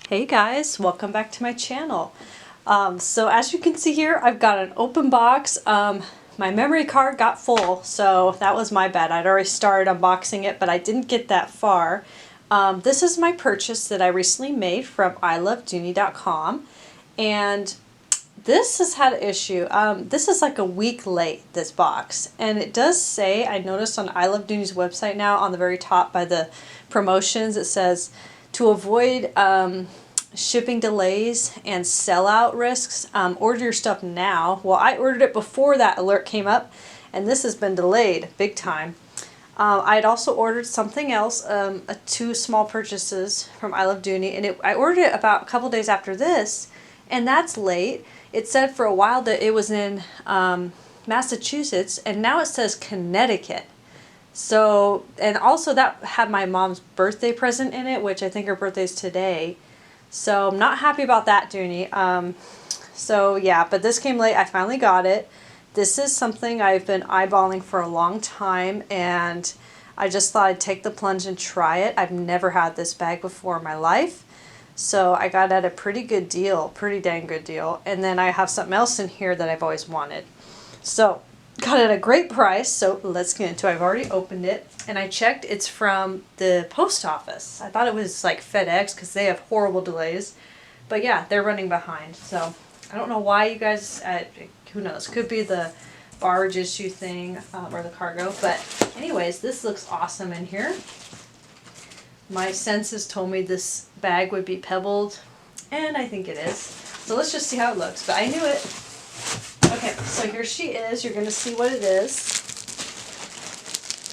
Hey guys, welcome back to my channel. So as you can see here, I've got an open box. My memory card got full, so that was my bad. I'd already started unboxing it, but I didn't get that far. This is my purchase that I recently made from ilovedooney.com, and this has had an issue. This is like a week late, this box, and it does say, I noticed on I Love Dooney's website now on the very top by the promotions, it says to avoid shipping delays and sellout risks, order your stuff now. Well, I ordered it before that alert came up, and this has been delayed big time. I had also ordered something else, two small purchases from I Love Dooney, and I ordered it about a couple days after this, and that's late. It said for a while that it was in Massachusetts, and now it says Connecticut. So, and also that had my mom's birthday present in it, which I think her birthday's today. So I'm not happy about that, Dooney. So yeah, but this came late. I finally got it. This is something I've been eyeballing for a long time, and I just thought I'd take the plunge and try it. I've never had this bag before in my life. So I got it at a pretty good deal, pretty dang good deal. And then I have something else in here that I've always wanted. So got it at a great price, so let's get into it. I've already opened it, and I checked. It's from the post office. I thought it was like FedEx because they have horrible delays. But yeah, they're running behind. So I don't know why you guys, who knows, could be the barge issue thing or the cargo. But anyways, this looks awesome in here. My senses told me this bag would be pebbled, and I think it is. So let's just see how it looks, but I knew it. Okay, so here she is. You're going to see what it is.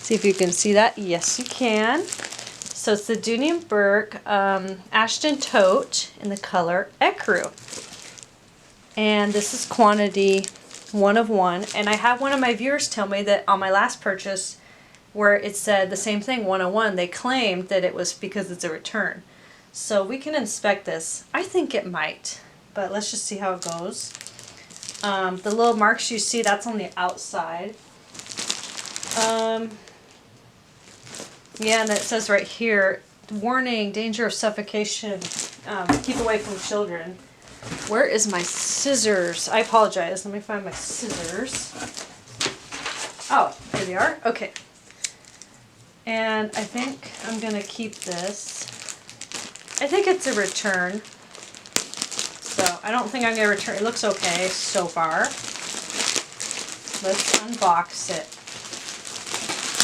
See if you can see that. Yes, you can. So it's the Dooney & Bourke Ashton Tote in the color Ecru. And this is quantity 1 of 1. And I have one of my viewers tell me that on my last purchase, where it said the same thing, 1 of 1, they claimed that it was because it's a return. So we can inspect this. I think it might, but let's just see how it goes. The little marks you see, that's on the outside. Yeah, and it says right here, warning, danger of suffocation, keep away from children. Where is my scissors? I apologize. Let me find my scissors. Oh, here they are. Okay. And I think I'm going to keep this. I think it's a return. So I don't think I'm going to return. It looks okay so far. Let's unbox it.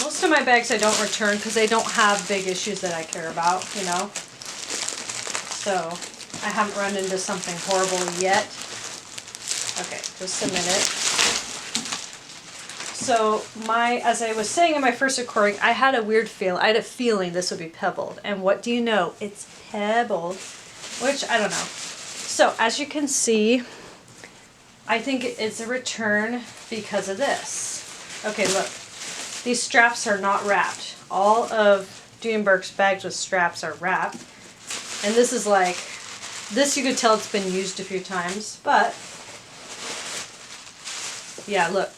Most of my bags I don't return because they don't have big issues that I care about, you know. So I haven't run into something horrible yet. Okay, just a minute. So as I was saying in my first recording, I had a weird feeling. I had a feeling this would be pebbled. And what do you know? It's pebbled, which I don't know. So as you can see, I think it's a return because of this. Okay, look. These straps are not wrapped. All of Dooney & Bourke's bags with straps are wrapped. And this is like, this you could tell it's been used a few times, but yeah, look.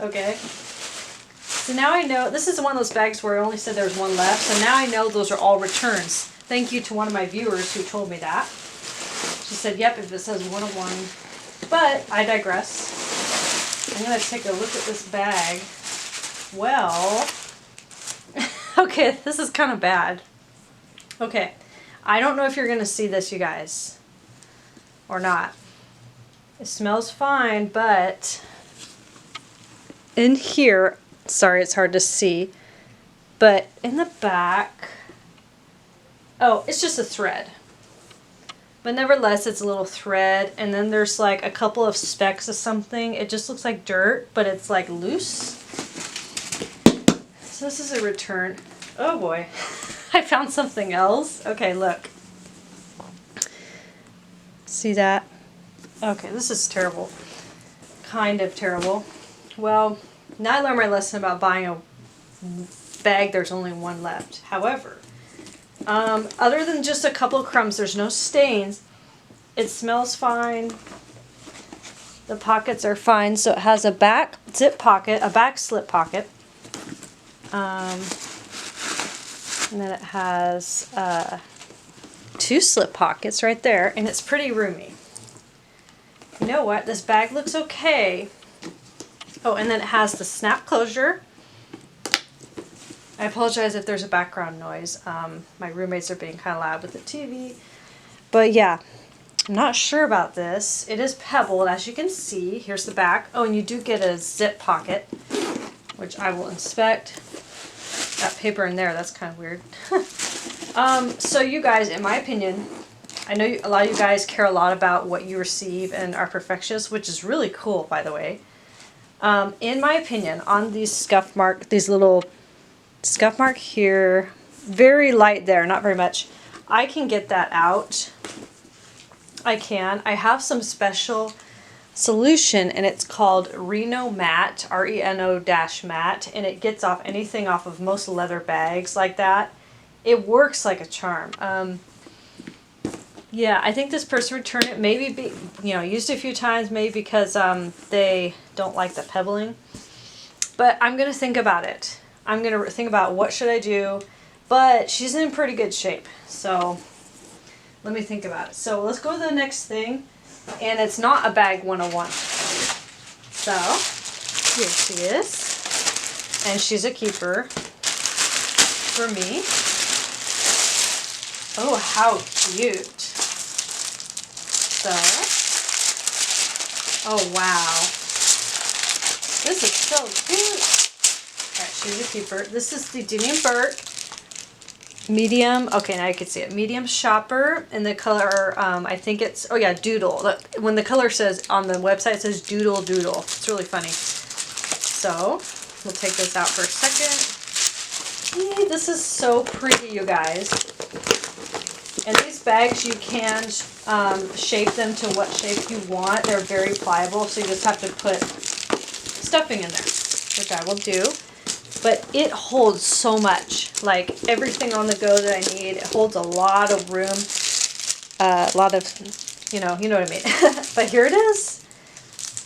Okay. So now I know, this is one of those bags where I only said there was one left, so now I know those are all returns. Thank you to one of my viewers who told me that. She said, yep, if it says 1 of 1. But I digress. I'm going to take a look at this bag. Well, okay, this is kind of bad. Okay, I don't know if you're going to see this, you guys, or not. It smells fine, but in here, sorry, it's hard to see, but in the back, oh, it's just a thread. But nevertheless, it's a little thread, and then there's like a couple of specks of something. It just looks like dirt, but it's like loose. So this is a return. Oh boy, I found something else. Okay, look. See that? Okay, this is terrible. Kind of terrible. Well, now I learned my lesson about buying a bag there's only one left. However, other than just a couple of crumbs, there's no stains. It smells fine. The pockets are fine. So it has a back zip pocket, a back slip pocket. And then it has 2 slip pockets right there, and it's pretty roomy. You know what? This bag looks okay. Oh, and then it has the snap closure. I apologize if there's a background noise. My roommates are being kind of loud with the TV. But yeah, I'm not sure about this. It is pebbled, as you can see. Here's the back. Oh, and you do get a zip pocket, which I will inspect. That paper in there, that's kind of weird. So you guys, in my opinion, I know a lot of you guys care a lot about what you receive and are perfectionists, which is really cool, by the way. In my opinion, on these scuff mark, these little scuff mark here, very light there, not very much. I can get that out. I can. I have some special solution, and it's called Reno Matte, Reno-matte, and it gets off anything off of most leather bags like that. It works like a charm. Yeah, I think this person returned it, maybe used it a few times, maybe because they don't like the pebbling. But I'm gonna think about it. I'm gonna think about what should I do. But she's in pretty good shape, so let me think about it. So let's go to the next thing, and it's not a bag 101. So here she is, and she's a keeper for me. Oh, how cute. So, oh wow, this is so cute. Alright, she's a keeper. This is the Dinium Burke medium. Okay, now you can see it. Medium shopper, in the color, I think it's, oh yeah, Doodle. Look, when the color says on the website, it says Doodle Doodle. It's really funny. So, we'll take this out for a second. Yay, this is so pretty, you guys. And these bags, you can shape them to what shape you want. They're very pliable, so you just have to put stuffing in there, which I will do. But it holds so much, like everything on the go that I need. It holds a lot of room, a lot of, you know what I mean. But here it is.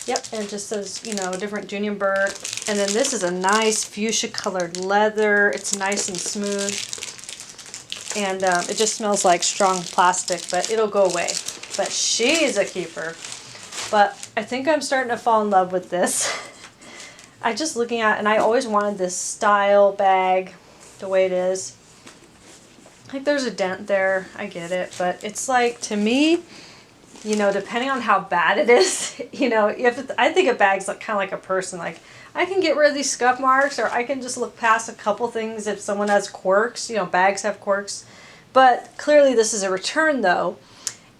Yep, and it just says, different Dinium Burke. And then this is a nice fuchsia colored leather. It's nice and smooth. And it just smells like strong plastic, but it'll go away. But she's a keeper. But I think I'm starting to fall in love with this. I just looking at, and I always wanted this style bag the way it is. Like there's a dent there, I get it, but it's like, to me, depending on how bad it is, I think a bag's like, kind of like a person. Like, I can get rid of these scuff marks, or I can just look past a couple things if someone has quirks. Bags have quirks. But clearly this is a return though,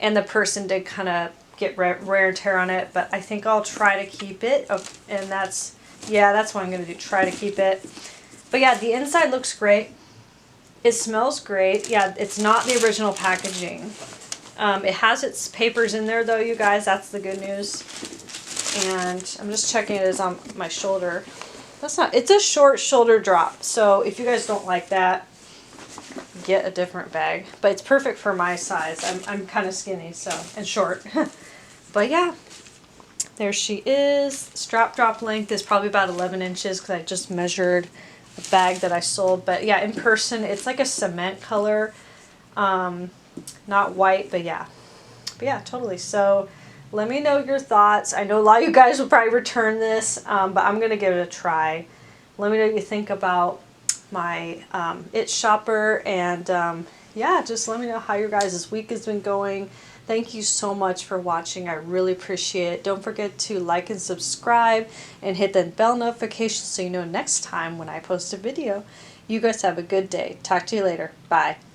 and the person did kind of get wear and tear on it, but I think I'll try to keep it. Oh, and that's what I'm going to do, try to keep it. But yeah, the inside looks great. It smells great. Yeah, it's not the original packaging. It has its papers in there though, you guys. That's the good news. And I'm just checking it is on my shoulder. It's a short shoulder drop. So if you guys don't like that, get a different bag. But it's perfect for my size. I'm kind of skinny, and short. But yeah, there she is. Strap drop length is probably about 11 inches because I just measured a bag that I sold. But yeah, in person, it's like a cement color. Not white, but yeah. But yeah, totally. So let me know your thoughts. I know a lot of you guys will probably return this, but I'm going to give it a try. Let me know what you think about my It Shopper, and yeah, just let me know how your guys' week has been going. Thank you so much for watching. I really appreciate it. Don't forget to like and subscribe and hit the bell notification so you know next time when I post a video. You guys have a good day. Talk to you later. Bye.